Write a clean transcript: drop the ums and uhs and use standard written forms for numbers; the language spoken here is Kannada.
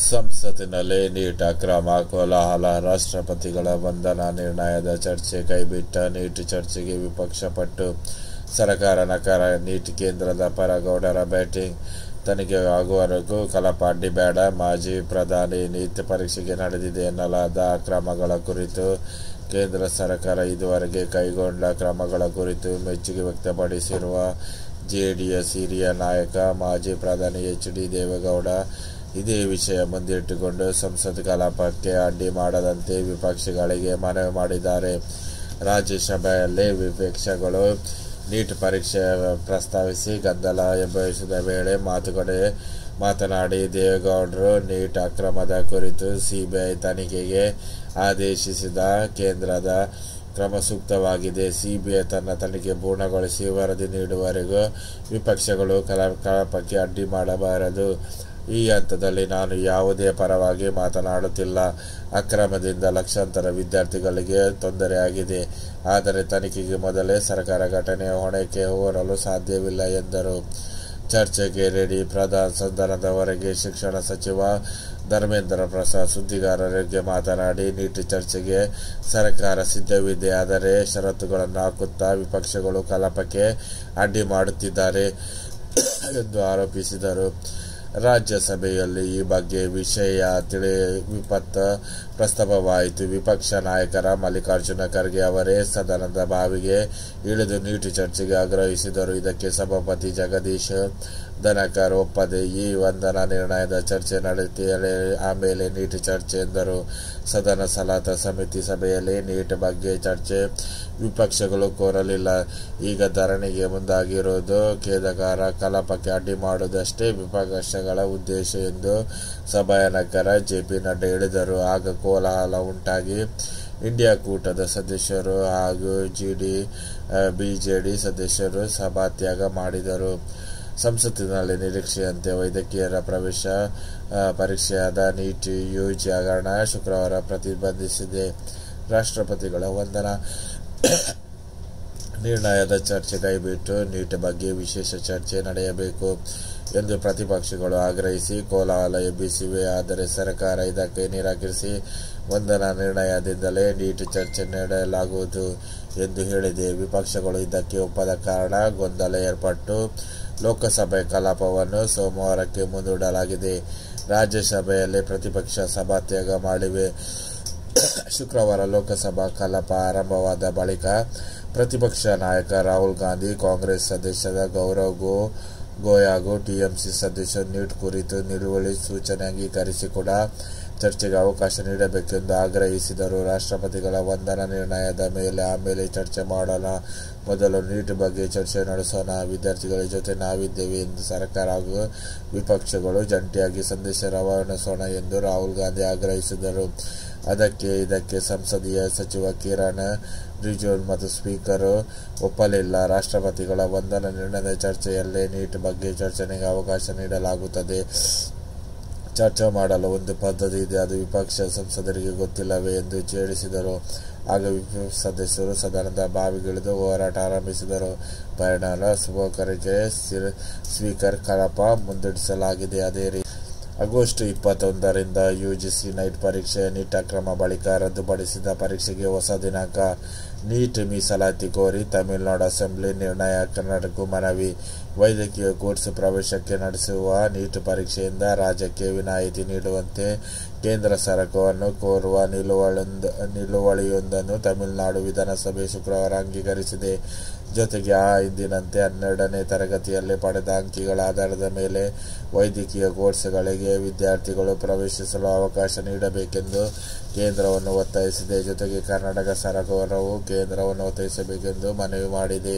ಸಂಸತ್ತಿನಲ್ಲಿ ನೀಟ್ ಅಕ್ರಮ ಕೋಲಾಹಲ, ರಾಷ್ಟ್ರಪತಿಗಳ ಬಂಧನ ನಿರ್ಣಯದ ಚರ್ಚೆ ಕೈಬಿಟ್ಟ ನೀಟ್ ಚರ್ಚೆಗೆ ವಿಪಕ್ಷ ಪಟ್ಟು, ಸರ್ಕಾರ ನಕಾರ. ನೀಟ್ ಕೇಂದ್ರದ ಪರ ಗೌಡರ ಬ್ಯಾಟಿಂಗ್, ತನಿಖೆ ಆಗುವವರೆಗೂ ಕಲಾಪ ಅಡ್ಡಿಬೇಡ. ಮಾಜಿ ಪ್ರಧಾನಿ ನೀಟ್ ಪರೀಕ್ಷೆಗೆ ನಡೆದಿದೆ ಎನ್ನಲಾದ ಅಕ್ರಮಗಳ ಕುರಿತು ಕೇಂದ್ರ ಸರ್ಕಾರ ಇದುವರೆಗೆ ಕೈಗೊಂಡ ಕ್ರಮಗಳ ಕುರಿತು ಮೆಚ್ಚುಗೆ ವ್ಯಕ್ತಪಡಿಸಿರುವ ಜೆಡಿಎಸ್ ಹಿರಿಯ ನಾಯಕ ಮಾಜಿ ಪ್ರಧಾನಿ ಎಚ್.ಡಿ. ದೇವೇಗೌಡ ಇದೇ ವಿಷಯ ಮುಂದಿಟ್ಟುಕೊಂಡು ಸಂಸತ್ ಕಲಾಪಕ್ಕೆ ಅಡ್ಡಿ ಮಾಡದಂತೆ ವಿಪಕ್ಷಗಳಿಗೆ ಮನವಿ ಮಾಡಿದ್ದಾರೆ. ರಾಜ್ಯಸಭೆಯಲ್ಲಿ ವಿಪಕ್ಷಗಳು ನೀಟ್ ಪರೀಕ್ಷೆ ಪ್ರಸ್ತಾವಿಸಿ ಗದ್ದಲ ಎಬ್ಬಿಸಿದ ವೇಳೆ ಮಾತನಾಡಿ ದೇವೇಗೌಡರು ನೀಟ್ ಅಕ್ರಮದ ಕುರಿತು ಸಿಬಿಐ ತನಿಖೆಗೆ ಆದೇಶಿಸಿದ ಕೇಂದ್ರದ ಕ್ರಮ ಸೂಕ್ತವಾಗಿದೆ. ಸಿಬಿಐ ತನ್ನ ತನಿಖೆ ಪೂರ್ಣಗೊಳಿಸಿ ವರದಿ ನೀಡುವವರೆಗೂ ವಿಪಕ್ಷಗಳು ಕಲಾಪಕ್ಕೆ ಅಡ್ಡಿ ಮಾಡಬಾರದು. ಈ ಹಂತದಲ್ಲಿ ನಾನು ಯಾವುದೇ ಪರವಾಗಿ ಮಾತನಾಡುತ್ತಿಲ್ಲ. ಅಕ್ರಮದಿಂದ ಲಕ್ಷಾಂತರ ವಿದ್ಯಾರ್ಥಿಗಳಿಗೆ ತೊಂದರೆಯಾಗಿದೆ. ಆದರೆ ತನಿಖೆಗೆ ಮೊದಲೇ ಸರ್ಕಾರ ಘಟನೆಯ ಹೊಣೆಗೆ ಹೊರಲು ಸಾಧ್ಯವಿಲ್ಲ ಎಂದರು. ಚರ್ಚೆಗೆ ರೆಡಿ ಸದನದ ಹೊರಗೆ ಶಿಕ್ಷಣ ಸಚಿವ ಧರ್ಮೇಂದ್ರ ಪ್ರಸಾದ್ ಸುದ್ದಿಗಾರರಿಗೆ ಮಾತನಾಡಿ, ನೀಟ್ ಚರ್ಚೆಗೆ ಸರ್ಕಾರ ಸಿದ್ಧವಿದೆ. ಆದರೆ ಷರತ್ತುಗಳನ್ನು ಹಾಕುತ್ತಾ ವಿಪಕ್ಷಗಳು ಕಲಾಪಕ್ಕೆ ಅಡ್ಡಿ ಮಾಡುತ್ತಿದ್ದಾರೆ ಎಂದು ಆರೋಪಿಸಿದರು. ರಾಜ್ಯಸಭೆಯಲ್ಲಿ ಈ ಬಗ್ಗೆ ವಿಷಯ ಪ್ರಸ್ತಾಪವಾಯಿತು. ವಿಪಕ್ಷ ನಾಯಕರ ಮಲ್ಲಿಕಾರ್ಜುನ ಖರ್ಗೆ ಅವರೇ ಸದನದ ಬಾವಿಗೆ ಇಳಿದು ನೀಟ್ ಚರ್ಚೆಗೆ ಆಗ್ರಹಿಸಿದರು. ಇದಕ್ಕೆ ಸಭಾಪತಿ ಜಗದೀಶ್ ಧನಕರ್ ಒಪ್ಪದೆ ಈ ವಂದನಾ ನಿರ್ಣಯದ ಚರ್ಚೆ ನಡೆಯುತ್ತಲೇ ಆಮೇಲೆ ನೀಟ್ ಚರ್ಚೆ ಎಂದರು. ಸದನ ಸಲಹಾ ಸಮಿತಿ ಸಭೆಯಲ್ಲಿ ನೀಟ್ ಬಗ್ಗೆ ಚರ್ಚೆ ವಿಪಕ್ಷಗಳು ಕೋರಲಿಲ್ಲ. ಈಗ ಧರಣಿಗೆ ಮುಂದಾಗಿರುವುದು ಖೇದಕರ. ಕಲಾಪಕ್ಕೆ ಅಡ್ಡಿ ಮಾಡುವುದಷ್ಟೇ ವಿಪಕ್ಷಗಳ ಉದ್ದೇಶ ಎಂದು ಸಭಾನಾಯಕ ಜೆ.ಪಿ. ನಡ್ಡಾ ಹೇಳಿದರು. ಆಗ ಕೋಲಾಹಲ ಉಂಟಾಗಿ ಇಂಡಿಯಾ ಕೂಟದ ಸದಸ್ಯರು ಹಾಗೂ ಬಿಜೆಡಿ ಸದಸ್ಯರು ಸಭಾತ್ಯಾಗ ಮಾಡಿದರು. ಸಂಸತ್ತಿನಲ್ಲಿ ನಿರೀಕ್ಷೆಯಂತೆ ವೈದ್ಯಕೀಯರ ಪ್ರವೇಶ ಪರೀಕ್ಷೆಯಾದ ನೀಟ್ ಯುಜಿ ಹಗರಣ ಶುಕ್ರವಾರ ಪ್ರತಿಬಂಧಿಸಿದೆ. ರಾಷ್ಟ್ರಪತಿಗಳ ವಂದನಾ ನಿರ್ಣಯದ ಚರ್ಚೆ ಕೈಬಿಟ್ಟು ನೀಟ್ ಬಗ್ಗೆ ವಿಶೇಷ ಚರ್ಚೆ ನಡೆಯಬೇಕು ಎಂದು ಪ್ರತಿಪಕ್ಷಗಳು ಆಗ್ರಹಿಸಿ ಕೋಲಾಹಲ ಎಬ್ಬಿಸಿವೆ. ಆದರೆ ಸರ್ಕಾರ ಇದಕ್ಕೆ ನಿರಾಕರಿಸಿ ವಂದನಾ ನಿರ್ಣಯದಿಂದಲೇ ನೀಟ್ ಚರ್ಚೆ ನಡೆಸಲಾಗುವುದು ಎಂದು ಹೇಳಿದೆ. ವಿಪಕ್ಷಗಳು ಇದಕ್ಕೆ ಒಪ್ಪದ ಕಾರಣ ಗೊಂದಲ ಏರ್ಪಟ್ಟು ಲೋಕಸಭೆ ಕಲಾಪವನ್ನು ಸೋಮವಾರಕ್ಕೆ ಮುಂದೂಡಲಾಗಿದೆ. ರಾಜ್ಯಸಭೆಯಲ್ಲಿ ಪ್ರತಿಪಕ್ಷ ಸಭಾತ್ಯಾಗ ಮಾಡಿವೆ. ಶುಕ್ರವಾರ ಲೋಕಸಭಾ ಕಲಾಪ ಆರಂಭವಾದ ಬಳಿಕ ಪ್ರತಿಪಕ್ಷ ನಾಯಕ ರಾಹುಲ್ ಗಾಂಧಿ, ಕಾಂಗ್ರೆಸ್ ಸದಸ್ಯ ಗೌರವ್ ಗೊಗೋಯ್ ಹಾಗೂ ಟಿಎಂಸಿ ಸದಸ್ಯರು ನೀಟ್ ಕುರಿತು ನಿಲುವಳಿ ಸೂಚನೆ ಅಂಗೀಕರಿಸಿ ಕೂಡ ಚರ್ಚೆಗೆ ಅವಕಾಶ ನೀಡಬೇಕೆಂದು ಆಗ್ರಹಿಸಿದರು. ರಾಷ್ಟ್ರಪತಿಗಳ ವಂದನಾ ನಿರ್ಣಯದ ಮೇಲೆ ಆಮೇಲೆ ಚರ್ಚೆ ಮಾಡೋಣ, ಮೊದಲು ನೀಟ್ ಬಗ್ಗೆ ಚರ್ಚೆ ನಡೆಸೋಣ. ವಿದ್ಯಾರ್ಥಿಗಳ ಜೊತೆ ನಾವಿದ್ದೇವೆ ಎಂದು ಸರ್ಕಾರ ಹಾಗೂ ವಿಪಕ್ಷಗಳು ಜಂಟಿಯಾಗಿ ಸಂದೇಶ ರವಾನಿಸೋಣ ಎಂದು ರಾಹುಲ್ ಗಾಂಧಿ ಆಗ್ರಹಿಸಿದರು. ಇದಕ್ಕೆ ಸಂಸದೀಯ ಸಚಿವ ಕಿರಣ್ ರಿಜಿಜು ಮತ್ತು ಸ್ಪೀಕರ್ ಒಪ್ಪಲಿಲ್ಲ. ರಾಷ್ಟ್ರಪತಿಗಳ ವಂದನಾ ನಿರ್ಣಯದ ಚರ್ಚೆಯಲ್ಲೇ ನೀಟ್ ಬಗ್ಗೆ ಚರ್ಚೆಗೆ ಅವಕಾಶ ನೀಡಲಾಗುತ್ತದೆ. ಚರ್ಚೆ ಮಾಡಲು ಒಂದು ಪದ್ಧತಿ ಇದೆ, ಅದು ವಿಪಕ್ಷ ಸಂಸದರಿಗೆ ಗೊತ್ತಿಲ್ಲವೇ ಎಂದು ಛೇಡಿಸಿದರು. ಆಗ ವಿಪಕ್ಷ ಸದಸ್ಯರು ಸದನದ ಬಾವಿಗಿಳಿದು ಹೋರಾಟ ಆರಂಭಿಸಿದರು. ಪರಿಣಾಮ ಸ್ಪೀಕರ್ ಕಲಾಪ ಮುಂದೂಡಲಾಗಿದೆ. ಅದೇ ರೀತಿ ಆಗಸ್ಟ್ 21ರಿಂದ ಯುಜಿಸಿ ನೈಟ್ ಪರೀಕ್ಷೆ. ನೀಟ್ ಅಕ್ರಮ ಬಳಿಕ ರದ್ದುಪಡಿಸಿದ ಪರೀಕ್ಷೆಗೆ ಹೊಸ ದಿನಾಂಕ. ನೀಟ್ ಮೀಸಲಾತಿ ಕೋರಿ ತಮಿಳುನಾಡು ಅಸೆಂಬ್ಲಿ ನಿರ್ಣಯ. ಕರ್ನಾಟಕಕ್ಕೂ ಮನವಿ. ವೈದ್ಯಕೀಯ ಕೋರ್ಸ್ ಪ್ರವೇಶಕ್ಕೆ ನಡೆಸುವ ನೀಟ್ ಪರೀಕ್ಷೆಯಿಂದ ರಾಜ್ಯಕ್ಕೆ ವಿನಾಯಿತಿ ನೀಡುವಂತೆ ಕೇಂದ್ರ ಸರ್ಕಾರವನ್ನು ಕೋರುವ ನಿಲುವಳಿಯೊಂದನ್ನು ತಮಿಳುನಾಡು ವಿಧಾನಸಭೆ ಶುಕ್ರವಾರ ಅಂಗೀಕರಿಸಿದೆ. ಜೊತೆಗೆ ಆ ಹಿಂದಿನಂತೆ 12ನೇ ತರಗತಿಯಲ್ಲಿ ಪಡೆದ ಅಂಕಗಳ ಆಧಾರದ ಮೇಲೆ ವೈದ್ಯಕೀಯ ಕೋರ್ಸ್ಗಳಿಗೆ ವಿದ್ಯಾರ್ಥಿಗಳು ಪ್ರವೇಶಿಸಲು ಅವಕಾಶ ನೀಡಬೇಕೆಂದು ಕೇಂದ್ರವನ್ನು ಒತ್ತಾಯಿಸಿದೆ. ಜೊತೆಗೆ ಕರ್ನಾಟಕ ಸರ್ಕಾರವು ಕೇಂದ್ರವನ್ನು ಒತ್ತಾಯಿಸಬೇಕೆಂದು ಮನವಿ ಮಾಡಿದೆ.